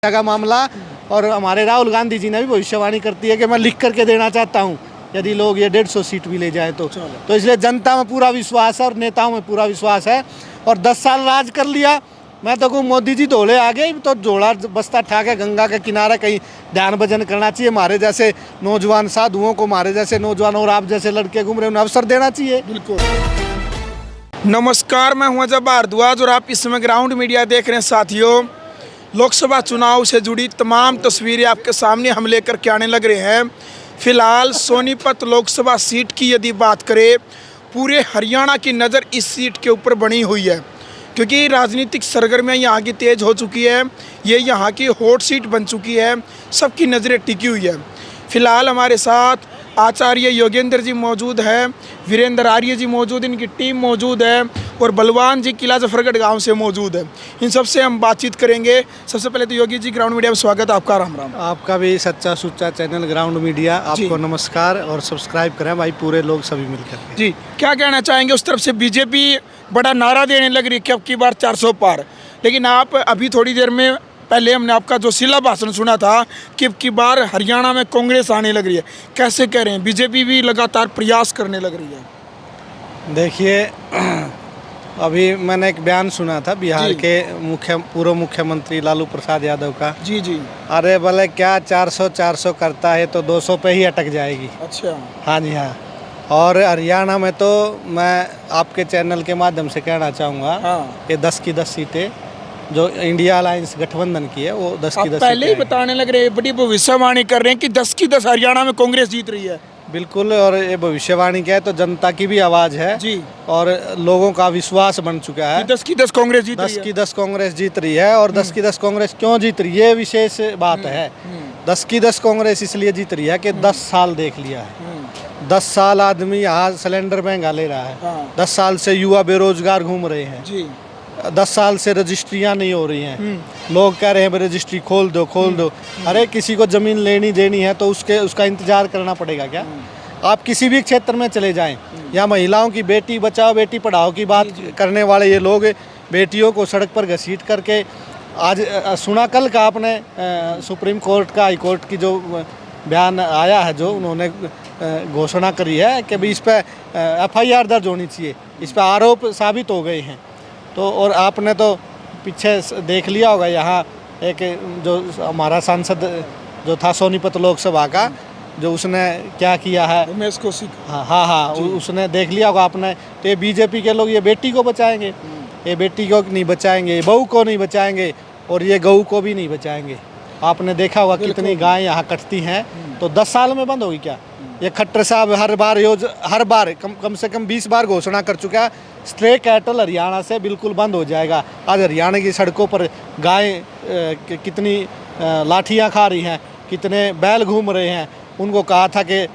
का मामला। और हमारे राहुल गांधी जी ने भी भविष्यवाणी करती है कि मैं लिख करके देना चाहता हूं यदि लोग ये 150 सीट भी ले जाएं तो इसलिए जनता में पूरा विश्वास है और नेताओं में पूरा विश्वास है। और 10 साल राज कर लिया। मैं तो कहूँ मोदी जी धोले आ गए तो जोड़ा बस्ता ठा के गंगा के किनारे कहीं ध्यान भजन करना चाहिए। हमारे जैसे नौजवान साधुओं को, हमारे जैसे नौजवान और आप जैसे लड़के घूम रहे उन्हें अवसर देना चाहिए। बिल्कुल। नमस्कार, मैं हूं अजय भारद्वाज और आप इस समय ग्राउंड मीडिया देख रहे हैं। साथियों, लोकसभा चुनाव से जुड़ी तमाम तस्वीरें आपके सामने हम लेकर के आने लग रहे हैं। फिलहाल सोनीपत लोकसभा सीट की यदि बात करें, पूरे हरियाणा की नज़र इस सीट के ऊपर बनी हुई है क्योंकि राजनीतिक सरगर्मियाँ यहाँ की तेज़ हो चुकी है। ये यहाँ की हॉट सीट बन चुकी है, सबकी नज़रें टिकी हुई है। फिलहाल हमारे साथ आचार्य योगेंद्र जी मौजूद है, वीरेंद्र आर्य जी मौजूद, इनकी टीम मौजूद है और बलवान जी किला जफरगढ़ गांव से मौजूद है। इन सबसे हम बातचीत करेंगे। सबसे पहले तो योगी जी, ग्राउंड मीडिया में स्वागत है आपका। राम राम। आपका भी सच्चा सुच्चा चैनल ग्राउंड मीडिया, आपको नमस्कार और सब्सक्राइब करें भाई पूरे लोग सभी मिलकर। जी, क्या कहना चाहेंगे? उस तरफ से बीजेपी बड़ा नारा देने लग रही है कि अब की बार 400 पार, लेकिन आप अभी थोड़ी देर में पहले हमने आपका जो शिला भाषण सुना था कि अब की बार हरियाणा में कांग्रेस आने लग रही है, कैसे कह रहे हैं? बीजेपी भी लगातार प्रयास करने लग रही है। देखिए, अभी मैंने एक बयान सुना था बिहार के पूर्व मुख्यमंत्री लालू प्रसाद यादव का। जी जी। अरे भले क्या 400 करता है तो 200 पे ही अटक जाएगी। अच्छा। हाँ जी हाँ। और हरियाणा में तो मैं आपके चैनल के माध्यम से कहना चाहूँगा कि 10 की 10 सीटें जो इंडिया अलायंस गठबंधन की है वो 10 की 10 पहले ही बताने लग रहे हैं, बड़ी भविष्यवाणी कर रहे हैं कि 10 की 10 हरियाणा में कांग्रेस जीत रही है। बिल्कुल, और ये भविष्यवाणी क्या है तो जनता की भी आवाज़ है जी, और लोगों का विश्वास बन चुका है। 10 की 10 कांग्रेस जीत रही है। 10 की 10 कांग्रेस जीत रही है। और 10 की 10 कांग्रेस क्यों जीत रही है, विशेष बात है। 10 की 10 कांग्रेस इसलिए जीत रही है कि 10 साल देख लिया है। 10 साल आदमी यहाँ सिलेंडर महंगा ले रहा है। 10 साल से युवा बेरोजगार घूम रहे हैं जी। 10 साल से रजिस्ट्रियाँ नहीं हो रही हैं। लोग कह रहे हैं रजिस्ट्री खोल दो खोल दो। अरे किसी को ज़मीन लेनी देनी है तो उसका इंतज़ार करना पड़ेगा क्या? आप किसी भी क्षेत्र में चले जाएं, या महिलाओं की बेटी बचाओ बेटी पढ़ाओ की बात करने वाले ये लोग बेटियों को सड़क पर घसीट करके, आज सुना कल का आपने सुप्रीम कोर्ट का, हाई कोर्ट की जो बयान आया है, जो उन्होंने घोषणा करी है कि भी इस पर FIR दर्ज होनी चाहिए, इस पर आरोप साबित हो गए हैं। तो और आपने तो पीछे देख लिया होगा, यहाँ एक जो हमारा सांसद जो था सोनीपत लोकसभा का, जो उसने क्या किया है, उमेश कौशिक। हाँ, उसने देख लिया होगा आपने। तो ये बीजेपी के लोग ये बेटी को बचाएंगे, ये बेटी को नहीं बचाएंगे, ये बहू को नहीं बचाएंगे और ये गऊ को भी नहीं बचाएंगे। आपने देखा होगा कितनी गायें यहाँ कटती हैं। तो 10 साल में बंद होगी क्या? ये खट्टर साहब हर बार कम से कम 20 बार घोषणा कर चुका है स्ट्रे कैटल हरियाणा से बिल्कुल बंद हो जाएगा। आज हरियाणा की सड़कों पर गायें कितनी लाठियाँ खा रही हैं, कितने बैल घूम रहे हैं। उनको कहा था कि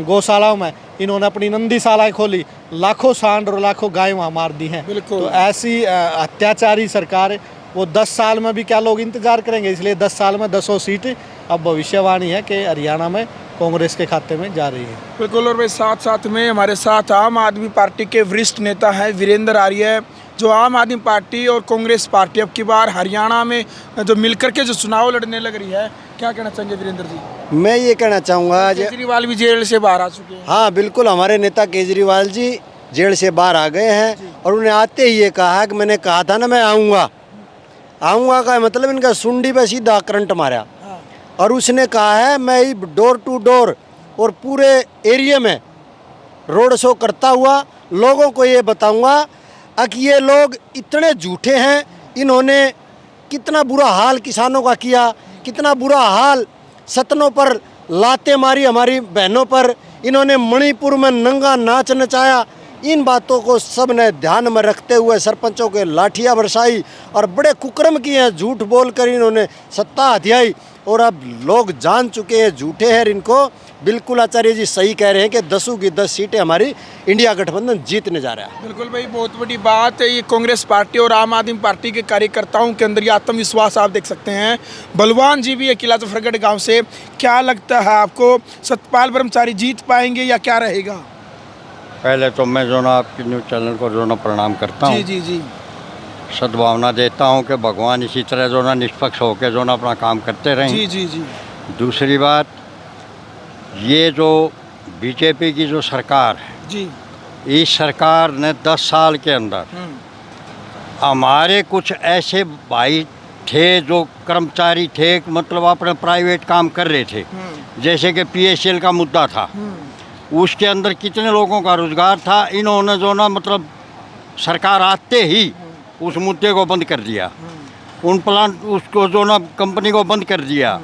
गौशालाओं में, इन्होंने अपनी नंदीशालाएँ खोली, लाखों सांड और लाखों गायें वहाँ मार दी हैं। तो ऐसी अत्याचारी सरकार, वो 10 साल में भी क्या लोग इंतज़ार करेंगे? इसलिए 10 साल में 10 सीट अब भविष्यवाणी है कि हरियाणा में कांग्रेस के खाते में जा रही है। बिल्कुल। और भाई साथ में हमारे साथ आम आदमी पार्टी के वरिष्ठ नेता हैं वीरेंद्र आर्य, जो आम आदमी पार्टी और कांग्रेस पार्टी अब की बार हरियाणा में जो मिलकर के जो चुनाव लड़ने लग रही है, क्या कहना चाहेंगे वीरेंद्र जी? मैं ये कहना चाहूँगा, केजरीवाल भी जेल से बाहर आ चुके हैं। हाँ बिल्कुल, हमारे नेता केजरीवाल जी जेल से बाहर आ गए हैं और उन्हें आते ही ये कहा है कि मैंने कहा था ना मैं आऊँगा का मतलब इनका सुंडी पे सीधा करंट मारा। और उसने कहा है मैं डोर टू डोर और पूरे एरिया में रोड शो करता हुआ लोगों को ये बताऊंगा कि ये लोग इतने झूठे हैं, इन्होंने कितना बुरा हाल किसानों का किया, कितना बुरा हाल सतनों पर लाते मारी हमारी बहनों पर, इन्होंने मणिपुर में नंगा नाच नचाया। इन बातों को सब ने ध्यान में रखते हुए सरपंचों के लाठियाँ बरसाई और बड़े कुकर्म किए हैं। झूठ बोलकर इन्होंने सत्ता हथियाई और अब लोग जान चुके हैं झूठे हैं इनको। बिल्कुल आचार्य जी सही कह रहे हैं कि 10 की 10 सीटें हमारी इंडिया गठबंधन जीतने जा रहा है। बिल्कुल भाई, बहुत बड़ी बात है। ये कांग्रेस पार्टी और आम आदमी पार्टी के कार्यकर्ताओं के अंदर ये आत्मविश्वास आप देख सकते हैं। बलवान जी भी है किला जफरगढ़ गाँव से। क्या लगता है आपको, सतपाल ब्रह्मचारी जीत पाएंगे या क्या रहेगा? पहले तो मैं जो ना आपकी न्यूज़ चैनल को जो ना प्रणाम करता हूँ। जी। सद्भावना देता हूँ कि भगवान इसी तरह जो ना निष्पक्ष होकर जो ना अपना काम करते रहें। जी जी जी। दूसरी बात, ये जो बीजेपी की जो सरकार है, जी। इस सरकार ने 10 साल के अंदर हमारे कुछ ऐसे भाई थे जो कर्मचारी थे, मतलब अपने प्राइवेट काम कर रहे थे, जैसे कि PSL का मुद्दा था, उसके अंदर कितने लोगों का रोजगार था। इन्होंने जो ना मतलब सरकार आते ही उस मुद्दे को बंद कर दिया, उन प्लांट उसको जो ना कंपनी को बंद कर दिया।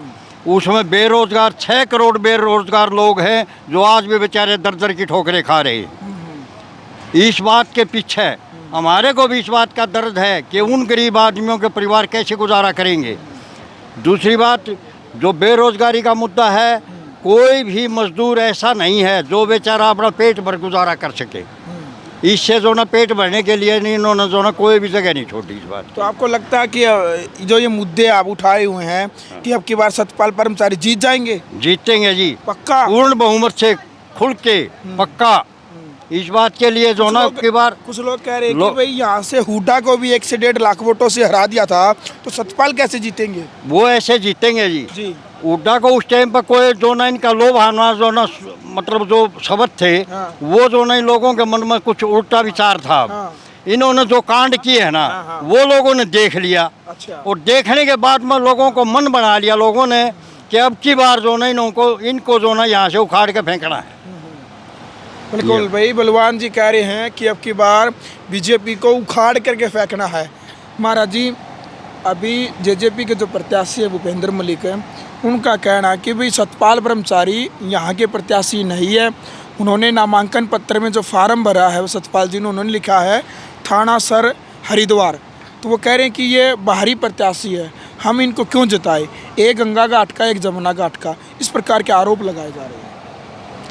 उसमें बेरोजगार 6 करोड़ बेरोजगार लोग हैं जो आज भी बेचारे दर दर की ठोकरें खा रहे हैं। इस बात के पीछे हमारे को भी इस बात का दर्द है कि उन गरीब आदमियों के परिवार कैसे गुजारा करेंगे। दूसरी बात, जो बेरोजगारी का मुद्दा है, कोई भी मजदूर ऐसा नहीं है जो बेचारा अपना पेट भर गुजारा कर सके। इससे जो ना पेट भरने के लिए नहीं, इन्होंने जो ना कोई भी जगह नहीं छोड़ी इस बात। तो आपको लगता है कि जो ये मुद्दे आप उठाए हुए हैं कि अब की बार सतपाल ब्रह्मचारी जीत जाएंगे? जीतेंगे जी, पक्का? पूर्ण बहुमत से खुल के पक्का। इस बात के लिए जो ना अब की बार कुछ लोग कह रहे हैं कि भाई यहाँ से हुड्डा को भी 1 से 1.5 लाख वोटों से हरा दिया था, तो सतपाल कैसे जीतेंगे? वो ऐसे जीतेंगे जी। हुड्डा को उस टाइम पर कोई जो ना इनका लोभ आना जो ना मतलब जो शब्द थे, वो जो ना इन लोगों के मन में कुछ उल्टा विचार था। इन्होंने जो कांड किए है ना, वो लोगों ने देख लिया। अच्छा। और देखने के बाद में लोगों को मन बना लिया लोगों ने कि अब की बार जो ना इनको जो ना यहाँ से उखाड़ के फेंकना है। बिल्कुल भाई, बलवान जी कह रहे हैं कि अब की बार बीजेपी को उखाड़ करके फेंकना है। महाराज जी, अभी जेजेपी के जो प्रत्याशी है भूपेंद्र मलिक है, उनका कहना है कि भाई सतपाल ब्रह्मचारी यहाँ के प्रत्याशी नहीं है। उन्होंने नामांकन पत्र में जो फार्म भरा है वो सतपाल जी ने उन्होंने लिखा है थाना सर हरिद्वार। तो वो कह रहे हैं कि ये बाहरी प्रत्याशी है, हम इनको क्यों जिताए, एक गंगा घाट का एक जमुना घाट का, इस प्रकार के आरोप लगाए जा रहे हैं।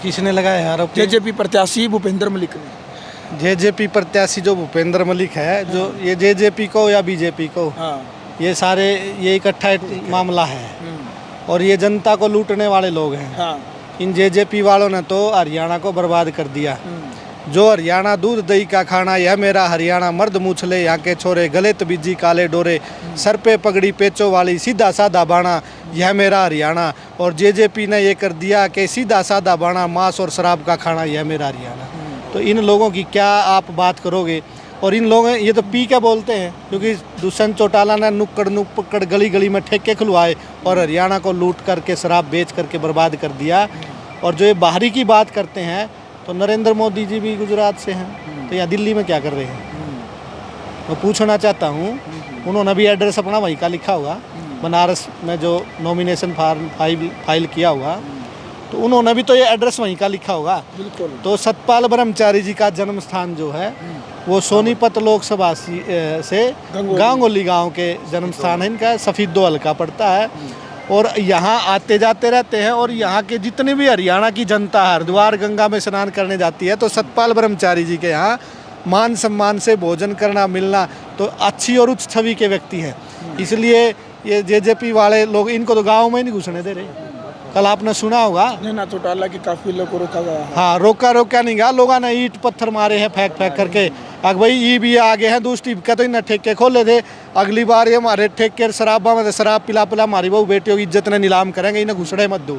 किसने लगाया है आरोप? जेजेपी प्रत्याशी भूपेंद्र मलिक ने। जेजेपी प्रत्याशी जो भूपेंद्र मलिक है, जो ये जेजेपी को या बीजेपी को, ये सारे ये इकट्ठा मामला है और ये जनता को लूटने वाले लोग हैं। इन जेजेपी वालों ने तो हरियाणा को बर्बाद कर दिया। जो हरियाणा दूध दही का खाना, यह मेरा हरियाणा, मर्द मूछले यहाँ के छोरे, गले तबीजी काले डोरे, सर पे पगड़ी पेचों वाली, सीधा साधा बाणा, यह मेरा हरियाणा। और जेजेपी ने ये कर दिया कि सीधा साधा बाणा, मांस और शराब का खाना, यह मेरा हरियाणा। तो इन लोगों की क्या आप बात करोगे? और इन लोगों ये तो पी के बोलते हैं, क्योंकि दुष्यंत चौटाला ने नुक्कड़ गली गली में ठेके खुलवाए और हरियाणा को लूट करके शराब बेच करके बर्बाद कर दिया। और जो ये बाहरी की बात करते हैं, तो नरेंद्र मोदी जी भी गुजरात से हैं, तो यहाँ दिल्ली में क्या कर रहे हैं? मैं पूछना चाहता हूँ, उन्होंने भी एड्रेस अपना वहीं का लिखा होगा, बनारस में जो नॉमिनेशन फार्म फाइल किया हुआ, तो उन्होंने भी तो ये एड्रेस वहीं का लिखा होगा। बिल्कुल। तो सतपाल ब्रह्मचारी जी का जन्म स्थान जो है वो सोनीपत लोकसभा से गांगोली गांव के जन्म स्थान है इनका, सफ़ीदो हल्का पड़ता है। और यहाँ आते जाते रहते हैं। और यहाँ के जितने भी हरियाणा की जनता हरिद्वार गंगा में स्नान करने जाती है, तो सतपाल ब्रह्मचारी जी के यहाँ मान सम्मान से भोजन करना मिलना तो अच्छी और उच्च छवि के व्यक्ति हैं। इसलिए ये जेजेपी वाले लोग इनको तो गाँव में नहीं घुसने दे रहे। कल आपने सुना होगा नैना चौटाला के काफ़ी लोग को रोका गया है। हाँ, रोका नहीं गया, लोगों ने ईंट पत्थर मारे हैं फेंक करके। अग भाई ये भी आगे हैं, दूसरी का तो इन्हें ठेके खोले थे, अगली बार ये हमारे ठेके शराबा में शराब पिला हमारी बहू बेटियों की इज्जत ने नीलाम करेंगे, इन्हें घुसड़े मत दो।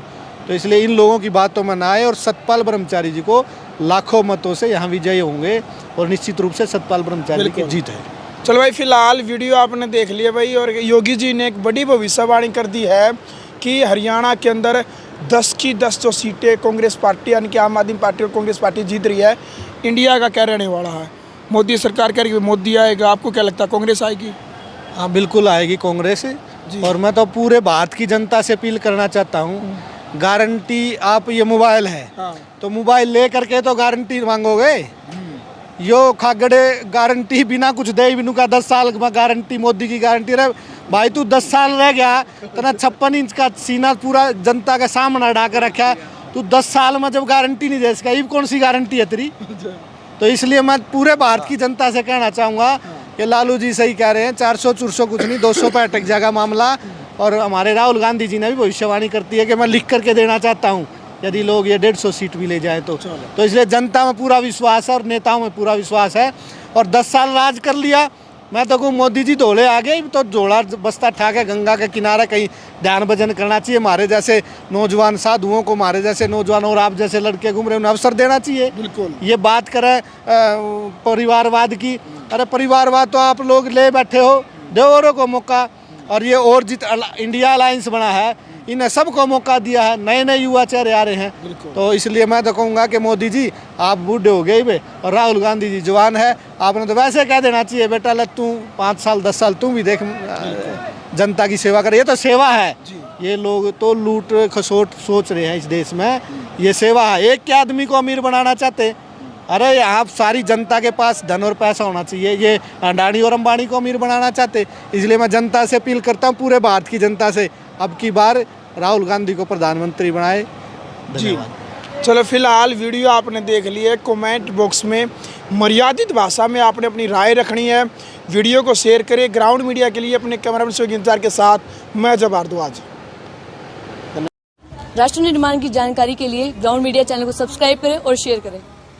तो इसलिए इन लोगों की बातों में ना आए और सतपाल ब्रह्मचारी जी को लाखों मतों से यहाँ विजयी होंगे और निश्चित रूप से सतपाल ब्रह्मचारी की जीत है। चलो भाई, फिलहाल वीडियो आपने देख लिया भाई, और योगी जी ने एक बड़ी भविष्यवाणी कर दी है कि हरियाणा के अंदर 10 की 10 जो सीटें कांग्रेस पार्टी यानी कि आम आदमी पार्टी और कांग्रेस पार्टी जीत रही है। इंडिया का क्या रहने वाला है? मोदी सरकार कह रही है मोदी आएगा, आपको क्या लगता है कांग्रेस आएगी? हाँ, बिल्कुल आएगी कांग्रेस। और मैं तो पूरे भारत की जनता से अपील करना चाहता हूँ, गारंटी आप ये मोबाइल है, तो मोबाइल ले करके तो गारंटी मांगोगे, यो खागड़े गारंटी बिना कुछ दे बिनु का 10 साल में गारंटी, मोदी की गारंटी रहे भाई। तू 10 साल रह गया, तेरा 56 इंच का सीना पूरा जनता का सामने अड़ा कर रखा है, तू 10 साल में जब गारंटी नहीं दे सका, ये कौन सी गारंटी है तेरी? तो इसलिए मैं पूरे भारत की जनता से कहना चाहूँगा कि लालू जी सही कह रहे हैं, 400-400 कुछ नहीं, 200 पे अटक जाएगा मामला। और हमारे राहुल गांधी जी ने भी भविष्यवाणी करती है कि मैं लिख करके देना चाहता हूँ, यदि लोग ये 150 सीट भी ले जाएं तो इसलिए जनता में पूरा विश्वास है और नेताओं में पूरा विश्वास है। और 10 साल राज कर लिया मैं तो कहूँ मोदी जी धोले आ गए तो झोला बस्ता ठा के गंगा के किनारे कहीं ध्यान भजन करना चाहिए। हमारे जैसे नौजवान साधुओं को, हमारे जैसे नौजवान और आप जैसे लड़के घूम रहे हैं, उन्हें अवसर देना चाहिए। बिल्कुल। ये बात करें परिवारवाद की, अरे परिवारवाद तो आप लोग ले बैठे हो, दो औरों को मौका। और ये और इंडिया अलायंस बना है, इन्हें सबको मौका दिया है, नए नए युवा चेहरे आ रहे हैं। तो इसलिए मैं तो कहूँगा कि मोदी जी आप बूढ़े हो गए बे, और राहुल गांधी जी जवान है, आपने तो वैसे कह देना चाहिए बेटा ले तू 5 साल 10 साल तू भी देख जनता की सेवा कर। ये तो सेवा है, ये लोग तो लूट खसोट सोच रहे हैं इस देश में, ये सेवा है। एक के आदमी को अमीर बनाना चाहते, अरे यहाँ सारी जनता के पास धन और पैसा होना चाहिए। ये अडानी और अंबानी को अमीर बनाना चाहते, इसलिए मैं जनता से अपील करता हूँ, पूरे भारत की जनता से, अब की बार राहुल गांधी को प्रधानमंत्री बनाए। जी चलो, फिलहाल वीडियो आपने देख ली है। कमेंट बॉक्स में मर्यादित भाषा में आपने अपनी राय रखनी है। वीडियो को शेयर करें। ग्राउंड मीडिया के लिए अपने कैमरामैन शोक इंतजार के साथ मैं जब भारद्वाज। राष्ट्र निर्माण की जानकारी के लिए ग्राउंड मीडिया चैनल को सब्सक्राइब करें और शेयर करें।